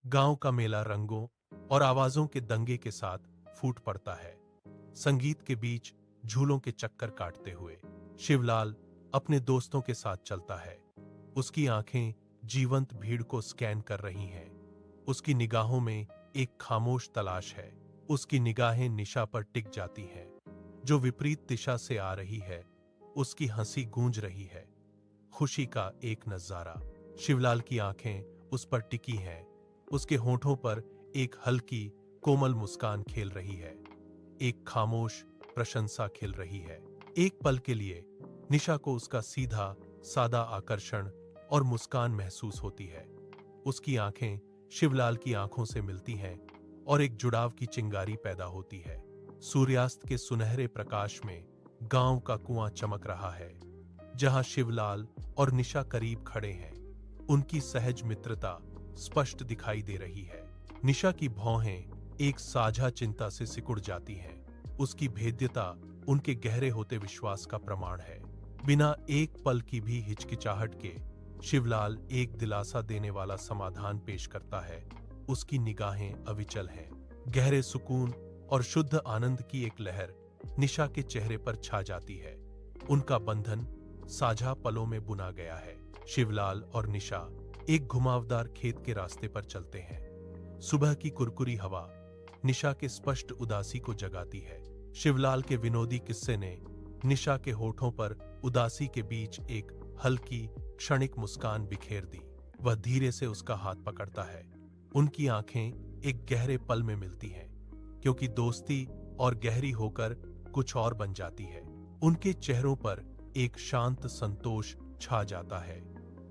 गांव का मेला रंगों और आवाजों के दंगे के साथ फूट पड़ता है। संगीत के बीच झूलों के चक्कर काटते हुए शिवलाल अपने दोस्तों के साथ चलता है। उसकी आंखें जीवंत भीड़ को स्कैन कर रही हैं। उसकी निगाहों में एक खामोश तलाश है। उसकी निगाहें निशा पर टिक जाती हैं, जो विपरीत दिशा से आ रही है। उसकी हंसी गूंज रही है, खुशी का एक नजारा। शिवलाल की आंखें उस पर टिकी हैं। उसके होठों पर एक हल्की कोमल मुस्कान खेल रही है, एक खामोश प्रशंसा खिल रही है। एक पल के लिए निशा को उसका सीधा सादा आकर्षण और मुस्कान महसूस होती है। उसकी आंखें शिवलाल की आंखों से मिलती हैं और एक जुड़ाव की चिंगारी पैदा होती है। सूर्यास्त के सुनहरे प्रकाश में गांव का कुआं चमक रहा है, जहां शिवलाल और निशा करीब खड़े हैं। उनकी सहज मित्रता स्पष्ट दिखाई दे रही है। निशा की भौहें एक साझा चिंता से सिकुड़ जाती हैं। उसकी भेद्यता उनके गहरे होते विश्वास का प्रमाण है। बिना एक पल की भी हिचकिचाहट के शिवलाल एक दिलासा देने वाला समाधान पेश करता है। उसकी निगाहें अविचल हैं। गहरे सुकून और शुद्ध आनंद की एक लहर निशा के चेहरे पर छा जाती है। उनका बंधन साझा पलों में बुना गया है। शिवलाल और निशा एक घुमावदार खेत के रास्ते पर चलते हैं। सुबह की कुरकुरी हवा निशा के स्पष्ट उदासी को जगाती है। शिवलाल के विनोदी किस्से ने निशा के होठों पर उदासी के बीच एक हल्की क्षणिक मुस्कान बिखेर दी। वह धीरे से उसका हाथ पकड़ता है। उनकी आंखें एक गहरे पल में मिलती हैं, क्योंकि दोस्ती और गहरी होकर कुछ और बन जाती है। उनके चेहरों पर एक शांत संतोष छा जाता है,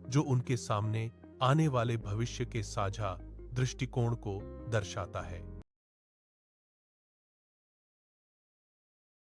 जो उनके सामने आने वाले भविष्य के साझा दृष्टिकोण को दर्शाता है।